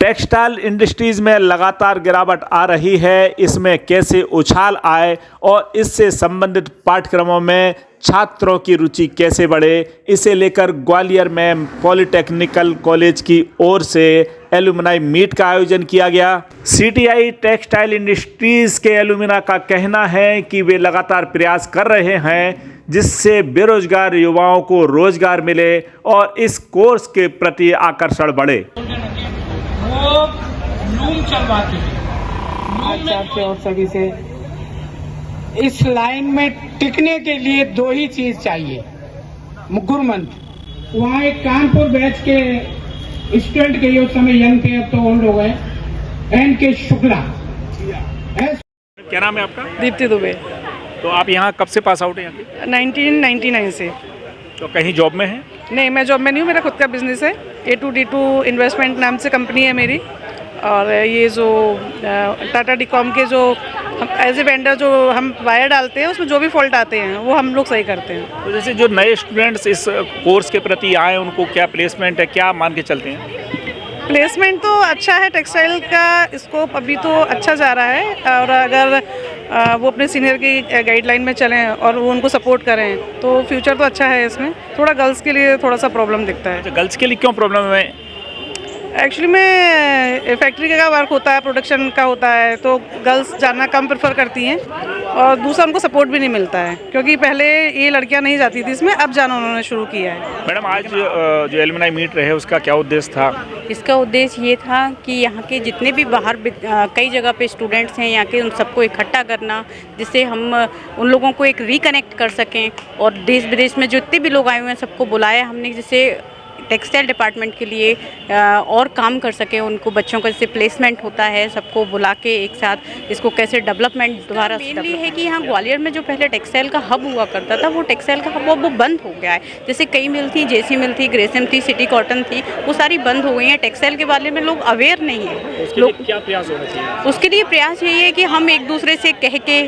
Textile industries में लगातार गिरावट आ रही है, इसमें कैसे उछाल आए और इससे संबंधित पाठ्यक्रमों में छात्रों की रुचि कैसे बढ़े, इसे लेकर ग्वालियर में पॉलिटेक्निकल कॉलेज की ओर से एलुमनाई मीट का आयोजन किया गया। सीटीआई टेक्सटाइल इंडस्ट्रीज के एलुमना का कहना है कि वे लगातार प्रयास कर रहे हैं जिससे बेरोजगार युवाओं को रोजगार मिले और इस कोर्स के प्रति आकर्षण बढ़े। वो लूम चलवाते हैं आपसे और सभी से इस लाइन में टिकने के लिए दो ही चीज चाहिए, गुरु मंत्र। वहाँ एक कानपुर बैच के स्टूडेंट के उस समय यंग थे, अब तो ओल्ड हो गए, एन के शुक्ला। क्या नाम है आपका? दीप्ति दुबे। तो आप यहाँ कब से पास आउट हैं? 1999 से। तो कहीं जॉब में हैं? नहीं, मैं जॉब में नहीं हूँ, मेरा खुद का बिजनेस है। A2D2 इन्वेस्टमेंट नाम से कंपनी है मेरी। और ये जो टाटा डीकॉम के जो हम एज ए वेंडर जो हम वायर डालते हैं उसमें जो भी फॉल्ट आते हैं वो हम लोग सही करते हैं। तो जैसे जो नए स्टूडेंट्स इस कोर्स के प्रति आए उनको क्या प्लेसमेंट है, क्या मान के चलते हैं? प्लेसमेंट तो अच्छा है, टेक्सटाइल का स्कोप अभी तो अच्छा जा रहा है। और अगर वो अपने सीनियर की गाइडलाइन में चलें और वो उनको सपोर्ट करें तो फ्यूचर तो अच्छा है। इसमें थोड़ा गर्ल्स के लिए थोड़ा सा प्रॉब्लम दिखता है। गर्ल्स के लिए क्यों प्रॉब्लम है? एक्चुअली में फैक्ट्री का वर्क होता है, प्रोडक्शन का होता है, तो गर्ल्स जाना कम प्रेफर करती हैं और दूसरा उनको सपोर्ट भी नहीं मिलता है क्योंकि पहले ये लड़कियां नहीं जाती थी इसमें, अब जाना उन्होंने शुरू किया है। मैडम, आज जो एलुमनाई मीट रहे उसका क्या उद्देश्य था? इसका उद्देश्य ये था कि यहाँ के जितने भी बाहर कई जगह पे स्टूडेंट्स हैं यहाँ के, उन सबको इकट्ठा करना जिससे हम उन लोगों को एक रिकनेक्ट कर सकें। और देश विदेश में जितने भी लोग आए हुए हैं सबको बुलाया हमने जिससे टेक्सटाइल डिपार्टमेंट के लिए और काम कर सके। उनको बच्चों का जैसे प्लेसमेंट होता है, सबको बुला के एक साथ इसको कैसे डेवलपमेंट दोबारा मेनली है कि यहाँ ग्वालियर में जो पहले टेक्सटाइल का हब हुआ करता था वो टेक्सटाइल का हब वो बंद हो गया है। जैसे कई मिल थी, जेसी मिल थी, ग्रेसिम थी, सिटी कॉटन थी, वो सारी बंद हो गई हैं। टेक्सटाइल के बारे में लोग अवेयर नहीं है। लोग क्या प्रयास होना चाहिए? उसके लिए प्रयास यही है कि हम एक दूसरे से कह के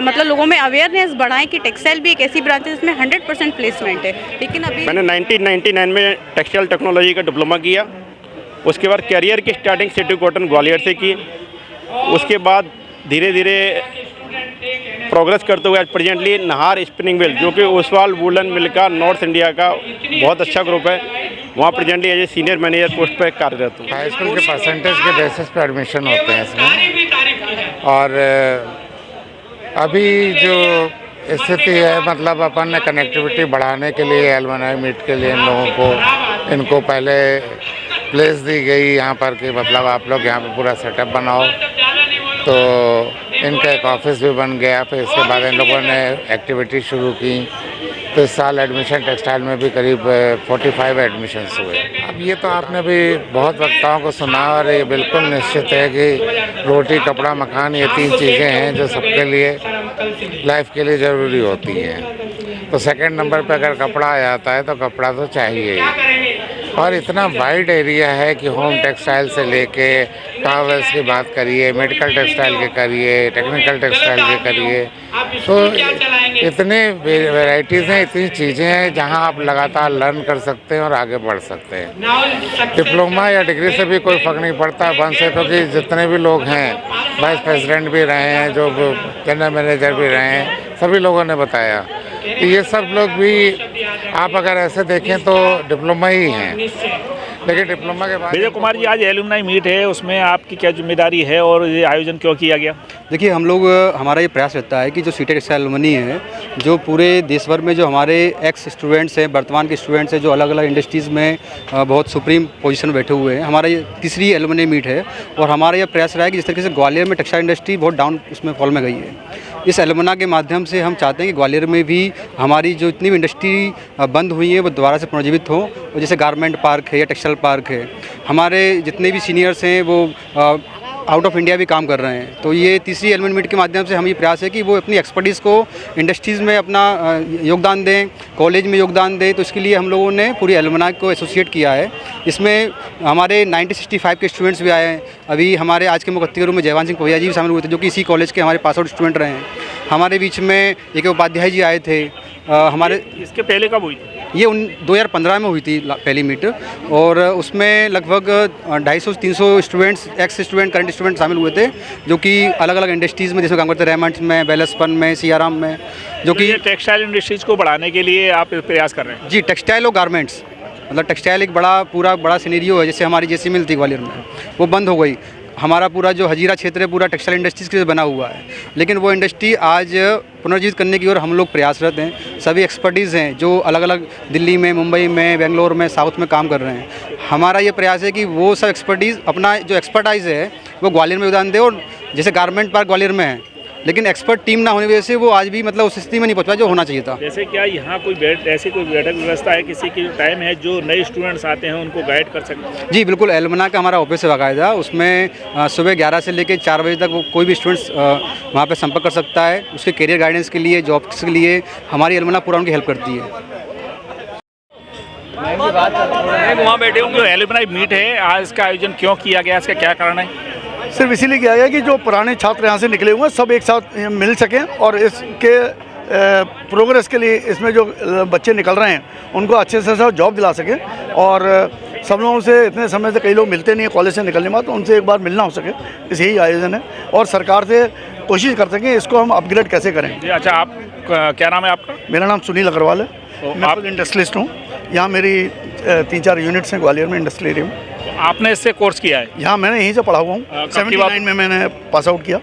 मतलब लोगों में अवेयरनेस बढ़ाएं कि टेक्सटाइल भी एक ऐसी ब्रांच है जिसमें 100% प्लेसमेंट है। लेकिन अभी मैंने 1999 में टेक्सटाइल टेक्नोलॉजी का डिप्लोमा किया। उसके बाद कैरियर की स्टार्टिंग सिटी कॉटन ग्वालियर से की। उसके बाद धीरे धीरे प्रोग्रेस करते हुए आज प्रेजेंटली नाहर स्पिनिंग मिल जो कि ओसवाल वुलन मिल का नॉर्थ इंडिया का बहुत अच्छा ग्रुप है, वहाँ presently as a senior manager post पर कार्यरत हूँ। हाई स्कूल के परसेंटेज के बेसिस पर एडमिशन होते हैं इसमें। और अभी जो स्थिति है, मतलब अपन ने कनेक्टिविटी बढ़ाने के लिए एलुमनाई मीट के लिए इन लोगों को इनको पहले प्लेस दी गई यहाँ पर कि मतलब आप लोग यहाँ पे पूरा सेटअप बनाओ, तो इनका एक ऑफिस भी बन गया। फिर इसके बाद इन लोगों ने एक्टिविटी शुरू की। तो इस साल एडमिशन टेक्सटाइल में भी करीब 45 एडमिशन्स हुए। अब ये तो आपने भी बहुत वक्ताओं को सुना और ये बिल्कुल निश्चित है कि रोटी, कपड़ा, मकान ये 3 चीज़ें हैं जो सबके लिए लाइफ के लिए ज़रूरी होती हैं। तो सेकंड नंबर पे अगर कपड़ा आ जाता है तो कपड़ा तो चाहिए ही। और इतना वाइड एरिया है कि होम टेक्सटाइल से लेके टॉवेल्स की बात करिए, मेडिकल टेक्सटाइल के करिए, टेक्निकल टेक्सटाइल के करिए, तो इतने वैरायटीज़ हैं, इतनी चीज़ें हैं जहां आप लगातार लर्न कर सकते हैं और आगे बढ़ सकते हैं। डिप्लोमा या डिग्री से भी कोई फ़र्क नहीं पड़ता वन से, क्योंकि जितने भी लोग हैं, वाइस प्रेसिडेंट भी रहे हैं, जो जनरल मैनेजर भी रहे हैं, सभी लोगों ने बताया कि ये सब लोग भी आप अगर ऐसे देखें तो डिप्लोमा ही हैं। लेकिन डिप्लोमा के बाद विजय कुमार जी, आज एलुमनाई मीट है, उसमें आपकी क्या जिम्मेदारी है और ये आयोजन क्यों किया गया? देखिए, हम लोग हमारा ये प्रयास रहता है कि जो सीटेड टेक्सटाइल एलुमनी है, जो पूरे देश भर में जो हमारे एक्स स्टूडेंट्स हैं, वर्तमान के स्टूडेंट्स हैं, जो अलग अलग इंडस्ट्रीज़ में बहुत सुप्रीम पोजीशन में बैठे हुए हैं, हमारा ये तीसरी एलुमनी मीट है। और हमारा ये प्रयास रहा है कि जिस तरीके से ग्वालियर में टेक्सटाइल इंडस्ट्री बहुत डाउन उसमें फॉल में गई है, इस एलुमना के माध्यम से हम चाहते हैं कि ग्वालियर में भी हमारी जो इतनी भी इंडस्ट्री बंद हुई है वो दोबारा से पुनर्जीवित हो। और जैसे गारमेंट पार्क है या टेक्सटाइल पार्क है, हमारे जितने भी सीनियर्स हैं वो आउट ऑफ इंडिया भी काम कर रहे हैं। तो ये तीसरी एलुमनी मीट के माध्यम से हम ये प्रयास है कि वो अपनी एक्सपर्टीज़ को इंडस्ट्रीज़ में अपना योगदान दें, कॉलेज में योगदान दें। तो इसके लिए हम लोगों ने पूरी एलुमना को एसोसिएट किया है। इसमें हमारे 1965 के स्टूडेंट्स भी आए हैं। अभी हमारे आज के मुख्य अतिथि में जयवान सिंह पवैया जी भी शामिल हुए थे, जो कि इसी कॉलेज के हमारे पास आउट स्टूडेंट रहे हैं। हमारे बीच में एक उपाध्याय जी आए थे, हमारे इसके पहले कब हुई? ये 2015 में हुई थी पहली मीट, और उसमें लगभग 250-300 students, x student, current student शामिल हुए थे, जो कि अलग अलग इंडस्ट्रीज़ में जिसमें काम करते हैं, रेमंड्स में, बेलस्पन में, सियाराम में, जो कि टेक्सटाइल इंडस्ट्रीज को बढ़ाने के लिए आप प्रयास कर रहे हैं? जी, टेक्सटाइल और गारमेंट्स, मतलब टेक्सटाइल एक बड़ा सिनेरियो है। जैसे हमारी जैसी मिल थी ग्वालियर में, वो बंद हो गई। हमारा पूरा जो हजीरा क्षेत्र है पूरा टेक्सटाइल इंडस्ट्रीज़ के लिए बना हुआ है, लेकिन वो इंडस्ट्री आज पुनर्जीवित करने की ओर हम लोग प्रयासरत हैं। सभी एक्सपर्टीज़ हैं जो अलग अलग दिल्ली में, मुंबई में, बेंगलोर में, साउथ में काम कर रहे हैं। हमारा ये प्रयास है कि वो सब एक्सपर्टीज़, अपना जो एक्सपर्टाइज़ है वो ग्वालियर में योगदान दे। और जैसे गारमेंट पार्क ग्वालियर में है, लेकिन एक्सपर्ट टीम ना होने की वजह से वो आज भी मतलब उस स्थिति में नहीं पहुंच पाया जो होना चाहिए था। जैसे क्या यहाँ कोई ऐसी कोई बैठक व्यवस्था है, किसी की टाइम है जो नए स्टूडेंट्स आते हैं उनको गाइड कर सकते? जी बिल्कुल, एलमना का हमारा ऑफिस है बाकायदा, उसमें सुबह 11 से लेकर 4 बजे तक वो कोई भी स्टूडेंट्स वहाँ पे संपर्क कर सकता है। उसके करियर गाइडेंस के लिए, जॉब्स के लिए हमारी एलमना पूरा उनकी हेल्प करती है। वहाँ बैठे हूँ, जो एलुमनाई मीट है, आज इसका आयोजन क्यों किया गया, इसका क्या कारण है? सिर्फ इसीलिए किया गया कि जो पुराने छात्र यहाँ से निकले हुए हैं सब एक साथ मिल सकें और इसके प्रोग्रेस के लिए इसमें जो बच्चे निकल रहे हैं उनको अच्छे से जॉब दिला सकें। और सब लोगों से इतने समय से कई लोग मिलते नहीं हैं कॉलेज से निकलने के बाद, तो उनसे एक बार मिलना हो सके, इस यही आयोजन है। और सरकार से कोशिश कर सकें इसको हम अपग्रेड कैसे करें। अच्छा, आप क्या नाम है आपका? मेरा नाम सुनील अग्रवाल है, मैं खुद इंडस्ट्रियलिस्ट हूँ। यहाँ मेरी 3-4 यूनिट्स हैं ग्वालियर में, इंडस्ट्रियल एरिया में। आपने इससे कोर्स किया है? यहाँ मैंने यहीं से पढ़ा हुआ हूँ, 79 में मैंने पास आउट किया।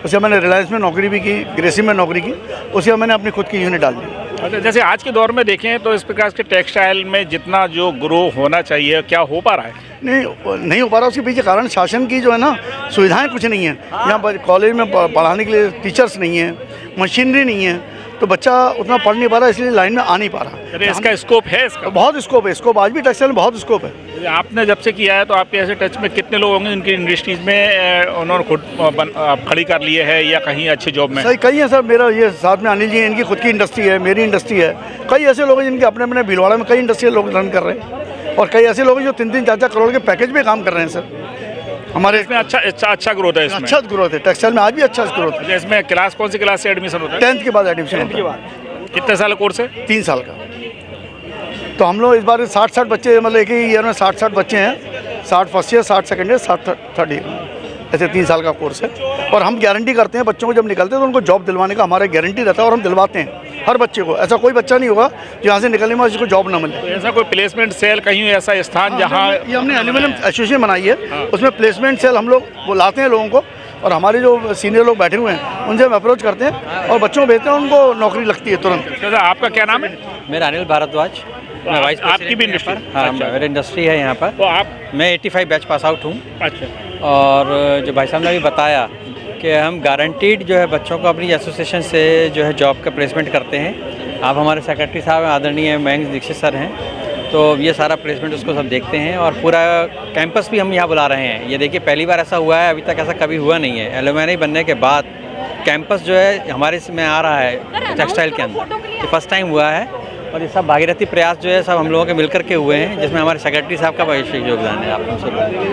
उसके बाद मैंने रिलायंस में नौकरी भी की, ग्रेसी में नौकरी की, उसके बाद मैंने अपनी खुद की यूनिट डाल दी। अच्छा, जैसे आज के दौर में देखें तो इस प्रकार के टेक्सटाइल में जितना जो ग्रो होना चाहिए, क्या हो पा रहा है? नहीं हो पा रहा। उसके पीछे कारण शासन की जो है ना, सुविधाएं कुछ नहीं है। यहाँ पर कॉलेज में पढ़ाने के लिए टीचर्स नहीं है, मशीनरी नहीं है, तो बच्चा उतना पढ़ नहीं पा रहा, इसलिए लाइन में आ नहीं पा रहा। इसका स्कोप है? इसका बहुत स्कोप है, स्कोप आज भी टेक्सटाइल में बहुत स्कोप है। आपने जब से किया है तो आपके ऐसे टच में कितने लोग होंगे इनकी इंडस्ट्रीज में उन्होंने खुद खड़ी कर लिए है या कहीं अच्छे जॉब में? सही, कई हैं सर। मेरा ये साथ में अनिल जी हैं, इनकी खुद की इंडस्ट्री है, मेरी इंडस्ट्री है। कई ऐसे लोग हैं जिनके अपने अपने भीलवाड़ा में कई इंडस्ट्रियल लोग रन कर रहे हैं, और कई ऐसे लोग हैं जो 3-3, 4-4 करोड़ के पैकेज में काम कर रहे हैं सर। हमारे इसमें अच्छा ग्रोथ है, इसमें अच्छा ग्रोथ है, टेक्सटाइल में आज भी अच्छा ग्रोथ है। इसमें क्लास कौन सी क्लास से एडमिशन होता है? 10th के बाद एडमिशन होता है। कितने साल कोर्स है? 3 साल का। तो हम लोग इस बार 60 बच्चे, मतलब एक ही ईयर में 60 बच्चे हैं, 60 first year, 60 second year, 60 third year, ऐसे 3 साल का कोर्स है। और हम गारंटी करते हैं बच्चों को जब निकलते हैं तो उनको जॉब दिलवाने का हमारा गारंटी रहता है, और हम दिलवाते हैं हर बच्चे को। ऐसा कोई बच्चा नहीं होगा जो यहाँ से निकलने में जिसको जॉब ना मिले। तो ऐसा कोई प्लेसमेंट सेल कहीं ऐसा स्थान जहाँ ये हमने एल्यूमिनियम एसोसिएशन बनाई है, उसमें प्लेसमेंट सेल हम लोग बुलाते हैं लोगों को, और हमारे जो सीनियर लोग बैठे हुए हैं उनसे हम अप्रोच करते हैं और बच्चों को भेजते हैं, उनको नौकरी लगती है तुरंत। आपका क्या नाम है? मेरा अनिल भारद्वाज, मैं वाइस आपकी भी इंडस्ट्री? हाँ, मेरी इंडस्ट्री है यहाँ पर। तो आप? मैं 85 बैच पास आउट हूँ। अच्छा। और जो भाई साहब ने भी बताया कि हम गारंटीड जो है बच्चों को अपनी एसोसिएशन से जो है जॉब का प्लेसमेंट करते हैं। आप हमारे सेक्रेटरी साहब आदरणीय मयंक दीक्षित सर हैं, तो ये सारा प्लेसमेंट उसको सब देखते हैं, और पूरा कैंपस भी हम यहाँ बुला रहे हैं। ये देखिए पहली बार ऐसा हुआ है, अभी तक ऐसा कभी हुआ नहीं है। एलुमनी बनने के बाद कैंपस जो है हमारे इसमें आ रहा है टेक्सटाइल के अंदर, ये फर्स्ट टाइम हुआ है। और ये सब भागीरथी प्रयास जो है सब हम लोगों के मिलकर के हुए हैं, जिसमें हमारे सेक्रेटरी साहब का बहुत योगदान है। आप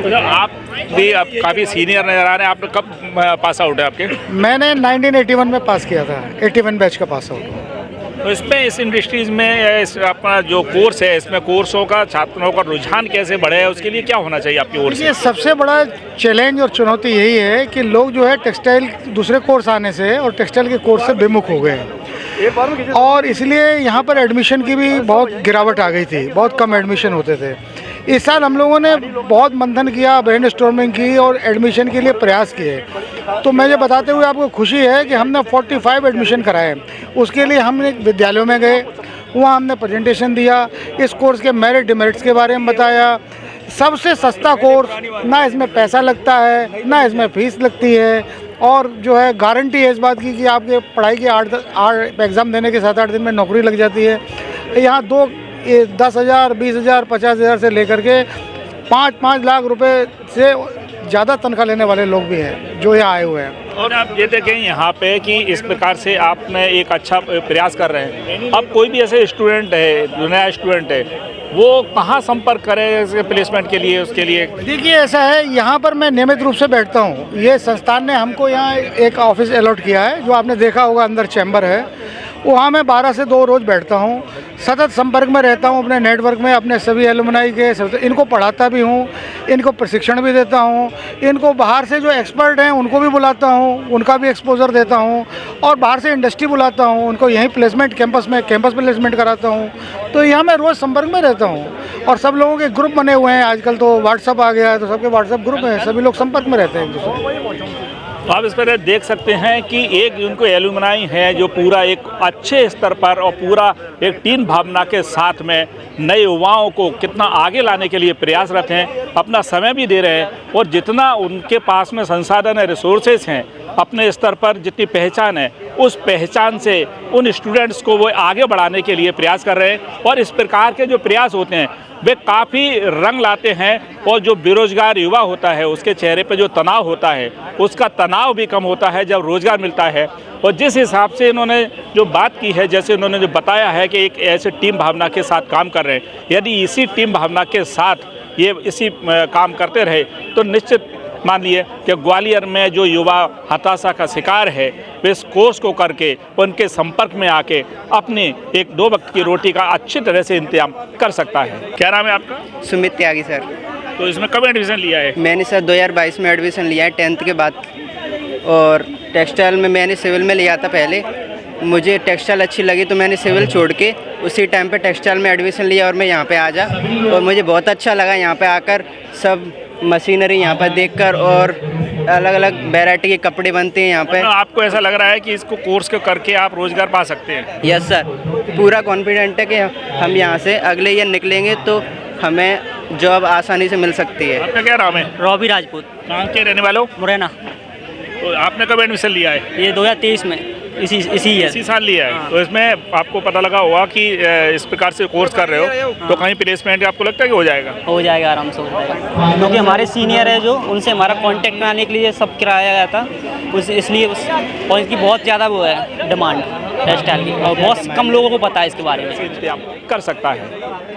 तो आप भी आप काफ़ी सीनियर नजर आ रहे हैं। आपने कब पास आउट है आपके? मैंने 1981 में पास किया था, 81 बैच का पास आउट हूँ। तो इसमें इस इंडस्ट्रीज में अपना जो कोर्स है, इसमें कोर्सों का छात्रों का रुझान कैसे बढ़े, उसके लिए क्या होना चाहिए आपकी ओर से? ये सबसे बड़ा चैलेंज और चुनौती यही है कि लोग जो है टेक्सटाइल दूसरे कोर्स आने से और टेक्सटाइल के कोर्स से बेमुख हो गए हैं, और इसलिए यहाँ पर एडमिशन की भी बहुत गिरावट आ गई थी, बहुत कम एडमिशन होते थे। इस साल हम लोगों ने बहुत मंथन किया, ब्रेनस्टॉर्मिंग की और एडमिशन के लिए प्रयास किए। तो मुझे बताते हुए आपको खुशी है कि हमने 45 एडमिशन कराए। उसके लिए हमने विद्यालयों में गए, वहाँ हमने प्रेजेंटेशन दिया, इस कोर्स के मेरिट डिमेरिट्स के बारे में बताया। सबसे सस्ता कोर्स, ना इसमें पैसा लगता है ना इसमें फीस लगती है, और जो है गारंटी है इस बात की कि आपके पढ़ाई के 8 एग्ज़ाम देने के 7-8 दिन में नौकरी लग जाती है। यहाँ 10,000, 20,000, 50,000 से लेकर के 5-5 लाख रुपए से ज़्यादा तनख्वाह लेने वाले लोग भी हैं जो यहाँ आए हुए हैं। और आप ये देखें यहाँ पे कि इस प्रकार से आपने एक अच्छा प्रयास कर रहे हैं। अब कोई भी ऐसे स्टूडेंट है जो नया स्टूडेंट है, वो कहाँ संपर्क करे प्लेसमेंट के लिए? उसके लिए देखिए ऐसा है, यहाँ पर मैं नियमित रूप से बैठता हूँ। ये संस्थान ने हमको यहाँ एक ऑफिस अलॉट किया है, जो आपने देखा होगा अंदर चैम्बर है, वहाँ मैं 12 से 2 रोज़ बैठता हूँ। सतत संपर्क में रहता हूँ अपने नेटवर्क में, अपने सभी एलुमनाई के सब। इनको पढ़ाता भी हूँ, इनको प्रशिक्षण भी देता हूँ, इनको बाहर से जो एक्सपर्ट हैं उनको भी बुलाता हूँ, उनका भी एक्सपोजर देता हूँ, और बाहर से इंडस्ट्री बुलाता हूँ, उनको यहीं प्लेसमेंट कैंपस प्लेसमेंट कराता हूँ। तो यहाँ मैं रोज़ संपर्क में रहता हूँ, और सब लोगों के ग्रुप बने हुए हैं। आजकल तो व्हाट्सअप आ गया है, तो सबके व्हाट्सअप ग्रुप हैं, सभी लोग संपर्क में रहते हैं एक दूसरे। तो आप इस पर देख सकते हैं कि एक उनको एलुमनाई है जो पूरा एक अच्छे स्तर पर और पूरा एक टीम भावना के साथ में नए युवाओं को कितना आगे लाने के लिए प्रयासरत हैं, अपना समय भी दे रहे हैं, और जितना उनके पास में संसाधन है, रिसोर्सेज हैं, अपने स्तर पर जितनी पहचान है, उस पहचान से उन स्टूडेंट्स को वो आगे बढ़ाने के लिए प्रयास कर रहे हैं। और इस प्रकार के जो प्रयास होते हैं वे काफ़ी रंग लाते हैं, और जो बेरोजगार युवा होता है उसके चेहरे पर जो तनाव होता है, उसका तनाव भी कम होता है जब रोज़गार मिलता है। और जिस हिसाब से इन्होंने जो बात की है, जैसे उन्होंने जो बताया है कि एक ऐसे टीम भावना के साथ काम कर रहे हैं, यदि इसी टीम भावना के साथ ये इसी काम करते रहे तो निश्चित मान लिए कि ग्वालियर में जो युवा हताशा का शिकार है, वे इस कोर्स को करके उनके संपर्क में आके अपने 1-2 वक्त की रोटी का अच्छी तरह से इंतजाम कर सकता है। क्या नाम है आपका? सुमित त्यागी सर। तो इसमें कब एडमिशन लिया है? मैंने सर 2022 में एडमिशन लिया है 10th के बाद, और टेक्सटाइल में मैंने सिविल में लिया था पहले। मुझे टेक्सटाइल अच्छी लगी तो मैंने सिविल छोड़ के उसी टाइम पे टेक्सटाइल में एडमिशन लिया, और मैं यहाँ पे आ जा, और मुझे बहुत अच्छा लगा यहाँ पे आकर, सब मशीनरी यहाँ पर देखकर, और अलग अलग वैरायटी के कपड़े बनते हैं यहाँ पे। आपको ऐसा लग रहा है कि इसको कोर्स को करके आप रोज़गार पा सकते हैं? यस सर, पूरा कॉन्फिडेंट है कि हम यहाँ से अगले ईयर निकलेंगे तो हमें जॉब आसानी से मिल सकती है। आपका क्या नाम है? रॉबी राजपूत। कहाँ के रहने वाले हो? मुरैना। तो आपने कब एडमिशन लिया है? ये 2023 में, इसी साल लिया है। तो इसमें आपको पता लगा होगा कि इस प्रकार से कोर्स कर रहे हो, तो कहीं प्लेसमेंट आपको लगता है कि हो जाएगा? हो जाएगा, आराम से हो जाएगा, क्योंकि हमारे सीनियर है जो, उनसे हमारा कांटेक्ट में आने के लिए सब कराया गया था, इसलिए और इसकी बहुत ज़्यादा वो है डिमांड टेक्सटाइल की, और बहुत कम लोगों को पता है इसके बारे में। इंतजाम कर सकता है।